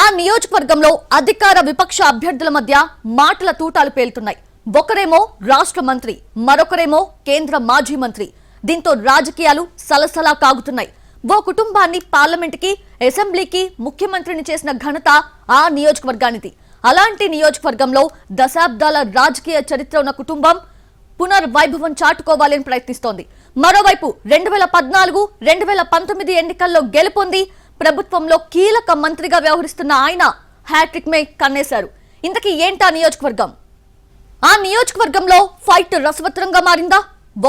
ఆ నియోజకవర్గంలో అధికార విపక్ష అభ్యర్థుల మధ్య మాటల తూటాలు పేలుతున్నాయి. ఒకరేమో రాష్ట్ర మంత్రి, మరొకరేమో కేంద్ర మాజీ మంత్రి. దీంతో రాజకీయాలు సలసలా కాగుతున్నాయి. ఓ కుటుంబాన్ని పార్లమెంట్కి, అసెంబ్లీకి ముఖ్యమంత్రిని చేసిన ఘనత ఆ నియోజకవర్గానిది. అలాంటి నియోజకవర్గంలో దశాబ్దాల రాజకీయ చరిత్ర ఉన్న కుటుంబం పునర్వైభవం చాటుకోవాలని ప్రయత్నిస్తోంది. మరోవైపు 2014, 2019 ఎన్నికల్లో గెలుపొంది ప్రభుత్వంలో కీలక మంత్రిగా వ్యవహరిస్తున్న ఆయన హ్యాట్రిక్ మే కన్నేశారు. ఇంతకీ ఏంటా నియోజకవర్గం? ఆ నియోజకవర్గంలో ఫైట్ రసవత్రంగా మారిందా?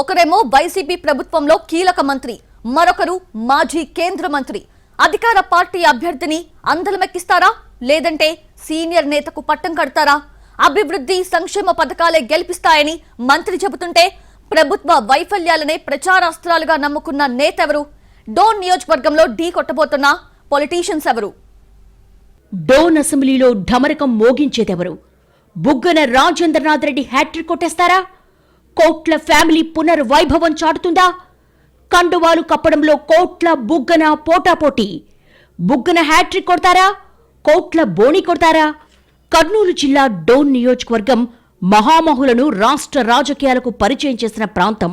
ఒకరేమో వైసీపీ ప్రభుత్వంలో కీలక మంత్రి, మరొకరు మాజీ కేంద్ర మంత్రి. అధికార పార్టీ అభ్యర్థిని అందలమెక్కిస్తారా, లేదంటే సీనియర్ నేతకు పట్టం కడతారా? అభివృద్ధి సంక్షేమ పథకాలే గెలిపిస్తాయని మంత్రి చెబుతుంటే ప్రభుత్వ వైఫల్యాలనే ప్రచారాస్త్రాలుగా నమ్ముకున్న నేతెవరు? డోన్ నియోజకవర్గంలో ఢీ కొట్టబోతున్న పొలిటీషియన్స్ ఎవరు? డోన్ అసెంబ్లీలో ఢమరకం మోగించేదెవరు? బుగ్గన రాజేంద్రనాథ్ రెడ్డి హ్యాట్రిక్ కొట్టేస్తారా? కోట్ల ఫ్యామిలీ పునర్వైభవం చాటుతుందా? కండువాలు కప్పడంలో కోట్ల బుగ్గన పోటాపోటీ. బుగ్గన హ్యాట్రిక్ కొడతారా? కోట్ల బోణి కొడతారా? కర్నూలు జిల్లా డోన్ నియోజకవర్గం మహామహులను రాష్ట్ర రాజకీయాలకు పరిచయం చేసిన ప్రాంతం.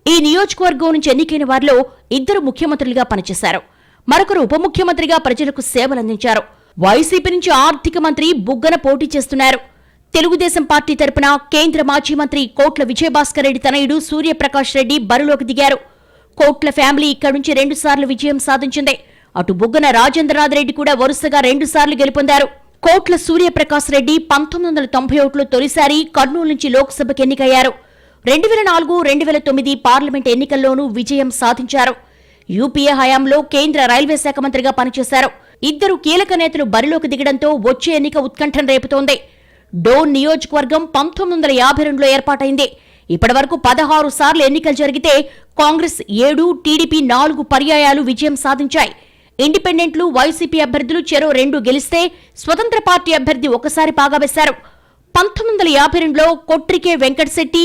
ఈ నియోజకవర్గం నుంచి ఎన్నికైన వారిలో ఇద్దరు ముఖ్యమంత్రులుగా పనిచేశారు. మరొకరు ఉప ముఖ్యమంత్రిగా ప్రజలకు సేవలందించారు. వైసీపీ నుంచి ఆర్థిక మంత్రి బుగ్గన పోటీ చేస్తున్నారు. తెలుగుదేశం పార్టీ తరపున కేంద్ర మాజీ మంత్రి కోట్ల విజయభాస్కర్ రెడ్డి తనయుడు సూర్యప్రకాష్ రెడ్డి బరిలోకి దిగారు. కోట్ల ఫ్యామిలీ ఇక్కడి నుంచి 2 సార్లు విజయం సాధించింది. అటు బుగ్గన రాజేంద్రనాథ్ రెడ్డి కూడా వరుసగా 2 సార్లు గెలుపొందారు. కోట్ల సూర్యప్రకాష్ రెడ్డి 1991లో తొలిసారి కర్నూలు నుంచి లోక్సభకు ఎన్నికయ్యారు. 2004, 2009 పార్లమెంట్ ఎన్నికల్లోనూ విజయం సాధించారు. యూపీఏ హయాంలో కేంద్ర రైల్వే శాఖ మంత్రిగా పనిచేశారు. ఇద్దరు కీలక నేతలు బరిలోకి దిగడంతో వచ్చే ఎన్నిక ఉత్కంఠం రేపుతోంది. డోన్ నియోజకవర్గం 1952లో ఏర్పాటైంది. ఇప్పటివరకు 16 సార్లు ఎన్నికలు జరిగితే కాంగ్రెస్ 7, టీడీపీ 4 పర్యాయాలు విజయం సాధించాయి. ఇండిపెండెంట్లు, వైసీపీ అభ్యర్థులు చెరో 2 గెలిస్తే స్వతంత్ర పార్టీ అభ్యర్థి ఒకసారి పాగా వేశారు. 1952లో కొట్రికే వెంకటశెట్టి,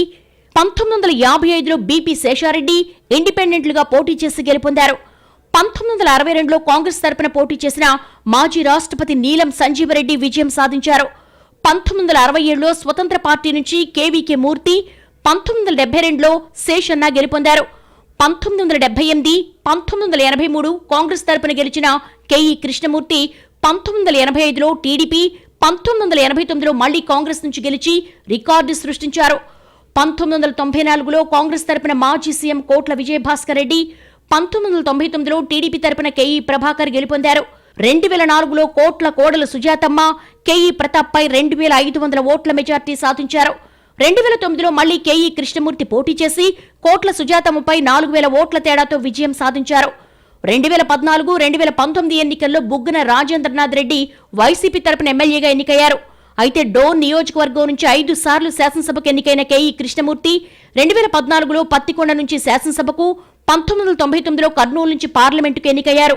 1955లో బీపీ శేషారెడ్డి ఇండిపెండెంట్లుగా పోటీ చేసి గెలుపొందారు. 1962లో కాంగ్రెస్ తరపున పోటీ చేసిన మాజీ రాష్ట్రపతి నీలం సంజీవరెడ్డి విజయం సాధించారు. 1967లో స్వతంత్ర పార్టీ నుంచి కేవీకే మూర్తి, 1972లో శేషన్న గెలుపొందారు. 1978, 1983 కాంగ్రెస్ తరపున గెలిచిన కేఈ కృష్ణమూర్తి, 1985లో టీడీపీ, 1989లో మళ్లీ కాంగ్రెస్ నుంచి గెలిచి రికార్డు సృష్టించారు. 1994లో కాంగ్రెస్ తరపున మాజీ సీఎం కోట్ల విజయభాస్కర్ రెడ్డి, 1999లో టీడీపీ తరపున కేఈ ప్రభాకర్ గెలుపొందారు. 2004లో కోట్ల కోడలు సుజాతమ్మ, కేఈ ప్రతాప్పై 2500 ఓట్ల మెజార్టీ సాధించారు. 2009లో మళ్లీ కేఈ కృష్ణమూర్తి పోటీ చేసి కోట్ల సుజాతమ్మపై 4000 ఓట్ల తేడాతో విజయం సాధించారు. 2014, 2019 ఎన్నికల్లో బుగ్గన రాజేంద్రనాథ్ రెడ్డి వైసీపీ తరపున ఎమ్మెల్యేగా ఎన్నికయ్యారు. అయితే డోన్ నియోజకవర్గం నుంచి 5 సార్లు శాసనసభకు ఎన్నికైన కేఈ కృష్ణమూర్తి 2014లో పత్తికొండ నుంచి శాసనసభకు, 1999లో కర్నూలు నుంచి పార్లమెంటుకు ఎన్నికయ్యారు.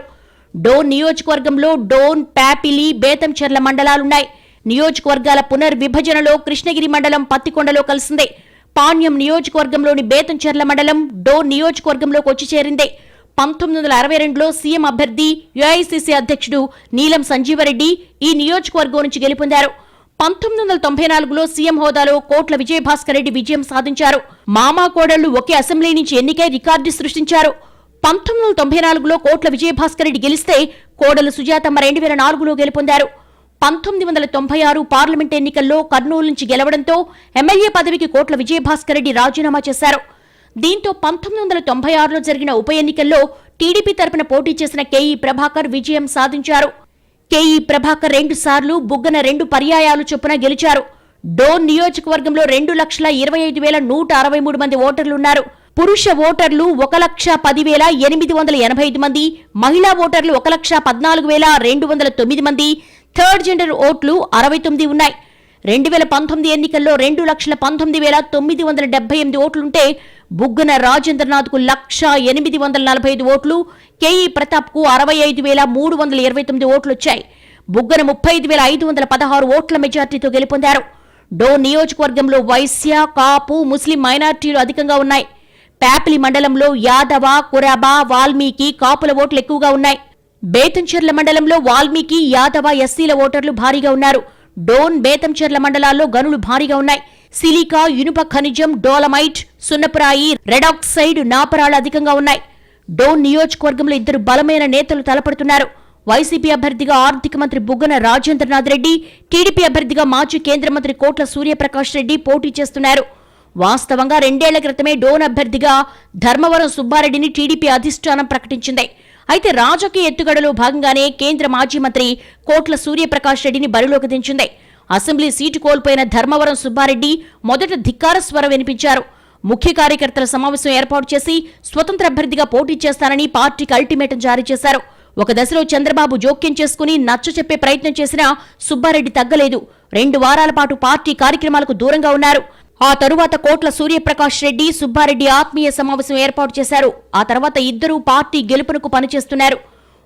డోన్ నియోజకవర్గంలో డోన్, ప్యాపిలి, బేతంచెర్ల మండలాలున్నాయి. నియోజకవర్గాల పునర్విభజనలో కృష్ణగిరి మండలం పత్తికొండలో కలిసిందే. పాణ్యం నియోజకవర్గంలోని బేతంచెర్ల మండలం డోన్ నియోజకవర్గంలోకి వచ్చి చేరిందే. 1962లో సీఎం అభ్యర్థి ఏఐసీసీ అధ్యక్షుడు నీలం సంజీవరెడ్డి ఈ నియోజకవర్గం నుంచి గెలుపొందారు. 1994లో సీఎం హోదాలో కోట్ల విజయభాస్కర్ రెడ్డి విజయం సాధించారు. మామా కోడళ్లు ఒకే అసెంబ్లీ నుంచి ఎన్నికై రికార్డు సృష్టించారు. 1994లో కోట్ల విజయభాస్కర్ రెడ్డి గెలిస్తే కోడలు సుజాతమ్మ 2004లో గెలుపొందారు. 1996 పార్లమెంట్ ఎన్నికల్లో కర్నూలు నుంచి గెలవడంతో ఎమ్మెల్యే పదవికి కోట్ల విజయభాస్కర్ రెడ్డి రాజీనామా చేశారు. దీంతో 1996లో జరిగిన ఉప ఎన్నికల్లో టీడీపీ తరపున పోటీ చేసిన కేఈ ప్రభాకర్ విజయం సాధించారు. కేఈ ప్రభాకర్ 2 సార్లు, బుగ్గన 2 పర్యాయాలు చొప్పున గెలిచారు. డోన్ నియోజకవర్గంలో 2,05,163 మంది ఓటర్లున్నారు. పురుష ఓటర్లు 1,10,885 మంది, మహిళా ఓటర్లు 1,14,209 మంది, థర్డ్ జెండర్ ఓట్లు 69 ఉన్నాయి. 2019 ఎన్నికల్లో 2,19,978 ఓట్లుంటే బుగ్గన రాజేంద్రనాథ్కు 1,08,45 ఓట్లు, కేఈ ప్రతాప్కు 65,329 ఓట్లొచ్చాయి. బుగ్గన 35,516 ఓట్ల మెజార్టీతో గెలుపొందారు. డోన్ నియోజకవర్గంలో వైశ్య, కాపు, ముస్లిం మైనార్టీలు అధికంగా ఉన్నాయి. ప్యాపిలి మండలంలో యాదవ, కురాబ, వాల్మీకి, కాపుల ఓట్లు ఎక్కువగా ఉన్నాయి. బేతంచెర్ల మండలంలో వాల్మీకి, యాదవ, ఎస్సీల ఓటర్లు భారీగా ఉన్నారు. డోన్, బేతంచెర్ల మండలాల్లో గనులు భారీగా ఉన్నాయి. సిలికా, ఇనుప ఖనిజం, డోలమైట్, సున్నపురాయి, రెడాక్సైడ్, నాపరాలు అధికంగా ఉన్నాయి. డోన్ నియోజకవర్గంలో ఇద్దరు బలమైన నేతలు తలపడుతున్నారు. వైసీపీ అభ్యర్థిగా ఆర్థిక మంత్రి బుగ్గన రాజేంద్రనాథ్ రెడ్డి, టీడీపీ అభ్యర్థిగా మాజీ కేంద్ర మంత్రి కోట్ల సూర్యప్రకాష్ రెడ్డి పోటీ చేస్తున్నారు. వాస్తవంగా 2 ఏళ్ల క్రితమే డోన్ అభ్యర్థిగా ధర్మవరం సుబ్బారెడ్డిని టీడీపీ అధిష్టానం ప్రకటించింది. అయితే రాజకీయ ఎత్తుగడలో భాగంగానే కేంద్ర మాజీ మంత్రి కోట్ల సూర్యప్రకాష్ రెడ్డిని బరిలోకి దించింది. అసెంబ్లీ సీటు కోల్పోయిన ధర్మవరం సుబ్బారెడ్డి మొదట ధిక్కార స్వరం వినిపించారు. ముఖ్య కార్యకర్తల సమావేశం ఏర్పాటు చేసి స్వతంత్ర అభ్యర్థిగా పోటీ చేస్తానని పార్టీకి అల్టిమేటం జారీ చేశారు. ఒక దశలో చంద్రబాబు జోక్యం చేసుకుని నచ్చచెప్పే ప్రయత్నం చేసినా సుబ్బారెడ్డి తగ్గలేదు. 2 వారాల పాటు పార్టీ కార్యక్రమాలకు దూరంగా ఉన్నారు. ఆ తరువాత కోట్ల సూర్యప్రకాష్ రెడ్డి, సుబ్బారెడ్డి ఆత్మీయ సమావేశం ఏర్పాటు చేశారు. ఆ తర్వాత ఇద్దరూ పార్టీ గెలుపునకు పనిచేస్తున్నారు.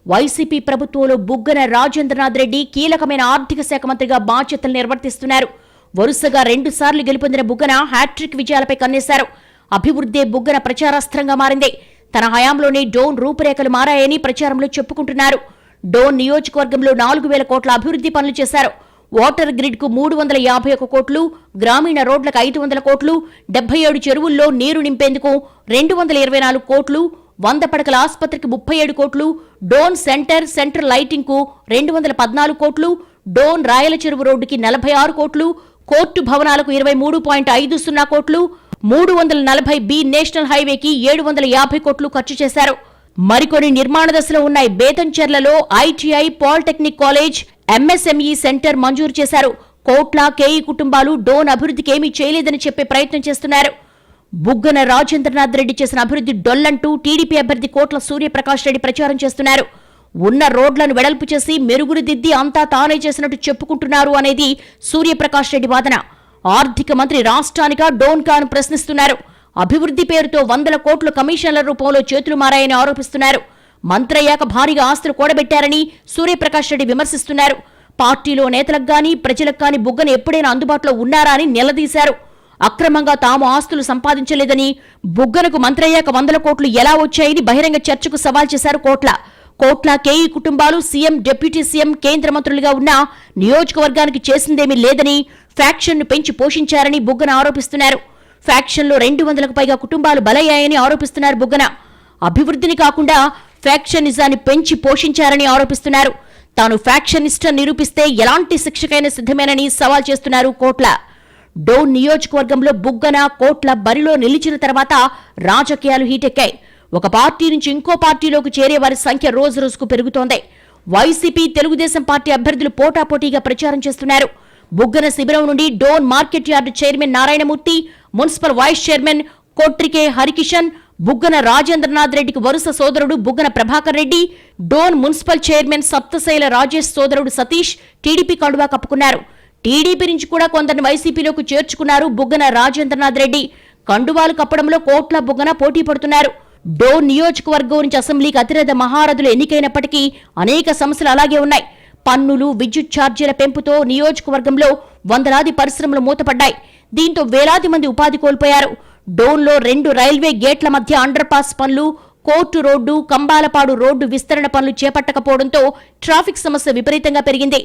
వైసీపీ ప్రభుత్వంలో బుగ్గన రాజేంద్రనాథ్ రెడ్డి కీలకమైన ఆర్థిక శాఖ మంత్రిగా బాధ్యతలు నిర్వర్తిస్తున్నారు. వరుసగా 2 సార్లు గెలుపొందిన బుగ్గన హ్యాట్రిక్ విజయాలపై కన్నేశారు. అభివృద్ధే బుగ్గన ప్రచారాస్త్రంగా మారింది. తన హయాంలోనే డోన్ రూపురేఖలు మారాయని ప్రచారంలో చెప్పుకుంటున్నారు. డోన్ నియోజకవర్గంలో 4,000 కోట్ల అభివృద్ధి పనులు చేశారు. వాటర్ గ్రిడ్ కు 351 కోట్లు, గ్రామీణ రోడ్లకు 500 కోట్లు, 77 చెరువుల్లో నీరు నింపేందుకు 224 కోట్లు, 100 పడకల ఆసుపత్రికి 37 కోట్లు, డోన్ సెంట్రల్ లైటింగ్ కు 214 కోట్లు, డోన్ రాయల చెరువు రోడ్డుకి 46 కోట్లు, కోర్టు భవనాలకు 23.50 కోట్లు, 340B నేషనల్ హైవేకి 750 కోట్లు ఖర్చు చేశారు. మరికొన్ని నిర్మాణ దశలో ఉన్నాయి. బేతంచెర్లలో ITI, polytechnic college, MSME centre మంజూరు చేశారు. కోట్ల, కేఈ కుటుంబాలు డోన్ అభివృద్ధికి ఏమీ చేయలేదని చెప్పే ప్రయత్నం చేస్తున్నారు. బుగ్గన రాజేంద్రనాథ్ రెడ్డి చేసిన అభివృద్ధి డొల్లంటూ టీడీపీ అభ్యర్థి కోట్ల సూర్యప్రకాష్ రెడ్డి ప్రచారం చేస్తున్నారు. ఉన్న రోడ్లను వెడల్పు చేసి మెరుగులు దిద్ది అంతా తానే చేసినట్టు చెప్పుకుంటున్నారు అనేది సూర్యప్రకాష్ రెడ్డి వాదన. ఆర్థిక మంత్రి రాష్ట్రానికా డోన్ కాను ప్రశ్నిస్తున్నారు. అభివృద్ధి పేరుతో 100 కోట్ల కమిషన్ల రూపంలో చేతులు మారాయని ఆరోపిస్తున్నారు. మంత్రయ్యాక భారీగా ఆస్తులు కూడబెట్టారని సూర్యప్రకాష్ రెడ్డి విమర్శిస్తున్నారు. పార్టీలో నేతలకు గాని ప్రజలకు గాని బుగ్గన ఎప్పుడైనా అందుబాటులో ఉన్నారా అని నిలదీశారు. అక్రమంగా తాము ఆస్తులు సంపాదించలేదని, బుగ్గనకు మంత్రయ్యాక 100 కోట్లు ఎలా వచ్చాయని బహిరంగ చర్చకు సవాల్ చేశారు కోట్ల కేఈ కుటుంబాలు సీఎం, డిప్యూటీ సీఎం, కేంద్ర మంత్రులుగా ఉన్న నియోజకవర్గానికి చేసిందేమీ లేదని, ఫ్యాక్షన్ను పెంచి పోషించారని బుగ్గన ఆరోపిస్తున్నారు. ఫ్యాక్షన్లో 200కు పైగా కుటుంబాలు బలయ్యాయని ఆరోపిస్తున్నారు బుగ్గన. అభివృద్ధిని కాకుండా ఫ్యాక్షనిజాన్ని పెంచి పోషించారని ఆరోపిస్తున్నారు. తాను ఫ్యాక్షనిస్ట్ నిరూపిస్తే ఎలాంటి శిక్షకైనా సిద్ధమేనని సవాల్ చేస్తున్నారు కోట్ల. డోన్ నియోజకవర్గంలో బుగ్గన, కోట్ల బరిలో నిలిచిన తర్వాత రాజకీయాలు హీటెక్కాయి. ఒక పార్టీ నుంచి ఇంకో పార్టీలోకి చేరే వారి సంఖ్య రోజురోజుకు పెరుగుతోంది. వైసీపీ, తెలుగుదేశం పార్టీ అభ్యర్థులు పోటాపోటీగా ప్రచారం చేస్తున్నారు. బుగ్గన శిబిరం నుండి Dhone market yard chairman Narayanamurthy, municipal vice chairman Kotrike Harikishan, Buggana Rajendranath రెడ్డికి వరుస సోదరుడు బుగ్గన ప్రభాకర్ రెడ్డి, డోన్ మున్సిపల్ చైర్మన్ సప్తశైల రాజేష్ సోదరుడు సతీష్ టీడీపీ కండువా కప్పుకున్నారు. టీడీపీ నుంచి కూడా కొందరిని వైసీపీలోకి చేర్చుకున్నారు బుగ్గన రాజేంద్రనాథ్ రెడ్డి. కండువాలు కప్పడంలో కోట్ల, బుగ్గన పోటీ పడుతున్నారు. డోన్ నియోజకవర్గం నుంచి అసెంబ్లీకి అతిరథ మహారథులు ఎన్నికైనప్పటికీ అనేక సమస్యలు అలాగే ఉన్నాయి. పన్నులు, విద్యుత్ ఛార్జీల పెంపుతో నియోజకవర్గంలో వందలాది పరిశ్రమలు మూతపడ్డాయి. దీంతో వేలాది మంది ఉపాధి కోల్పోయారు. డోన్లో 2 రైల్వే గేట్ల మధ్య అండర్ పాస్ పనులు, కోర్టు రోడ్డు, కంబాలపాడు రోడ్డు విస్తరణ పనులు చేపట్టకపోవడంతో ట్రాఫిక్ సమస్య విపరీతంగా పెరిగింది.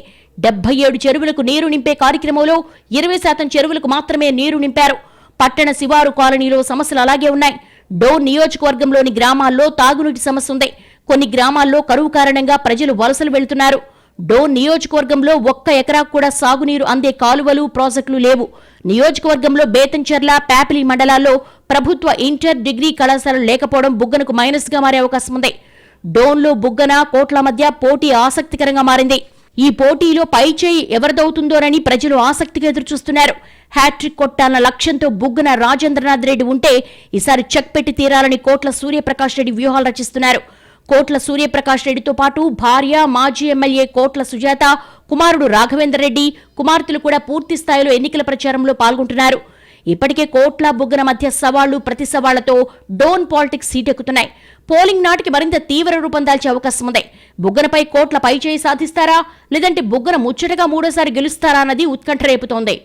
77 చెరువులకు నీరు నింపే కార్యక్రమంలో 20% చెరువులకు మాత్రమే నీరు నింపారు. పట్టణ శివారు కాలనీలో సమస్యలు అలాగే ఉన్నాయి. డోన్ నియోజకవర్గంలోని గ్రామాల్లో తాగునీటి సమస్య ఉంది. కొన్ని గ్రామాల్లో కరువు కారణంగా ప్రజలు వలసలు వెళ్తున్నారు. డోన్ నియోజకవర్గంలో 1 ఎకరాకు కూడా సాగునీరు అందే కాలువలు, ప్రాజెక్టులు లేవు. నియోజకవర్గంలో బేతంచెర్ల, ప్యాపిలి మండలాల్లో ప్రభుత్వ ఇంటర్, డిగ్రీ కళాశాలలు లేకపోవడం బుగ్గనకు మైనస్గా మారే అవకాశం ఉంది. డోన్లో బుగ్గన, కోట్ల మధ్య పోటీ ఆసక్తికరంగా మారింది. ఈ పోటీలో పైచేయి ఎవరిదవుతుందోనని ప్రజలు ఆసక్తిగా ఎదురుచూస్తున్నారు. హ్యాట్రిక్ కొట్టాలన్న లక్ష్యంతో బుగ్గన రాజేంద్రనాథ్ రెడ్డి ఉంటే ఈసారి చెక్ పెట్టి తీరాలని కోట్ల సూర్యప్రకాష్ రెడ్డి వ్యూహాలు రచిస్తున్నారు. కోట్ల సూర్యప్రకాష్ రెడ్డితో పాటు భార్య, మాజీ ఎమ్మెల్యే కోట్ల సుజాత, కుమారుడు రాఘవేందర్ రెడ్డి, కుమార్తెలు కూడా పూర్తి స్థాయిలో ఎన్నికల ప్రచారంలో పాల్గొంటున్నారు. ఇప్పటికే కోట్ల, బుగ్గన మధ్య సవాళ్లు, ప్రతి సవాళ్లతో డోన్ పాలిటిక్స్ హీటెక్కుతున్నాయి. పోలింగ్ నాటికి మరింత తీవ్ర రూపం దాల్చే అవకాశం ఉంది. బుగ్గనపై కోట్ల పైచేయి సాధిస్తారా, లేదంటే బుగ్గన ముచ్చటగా 3వ సారి గెలుస్తారా అన్నది ఉత్కంఠ రేపుతోంది.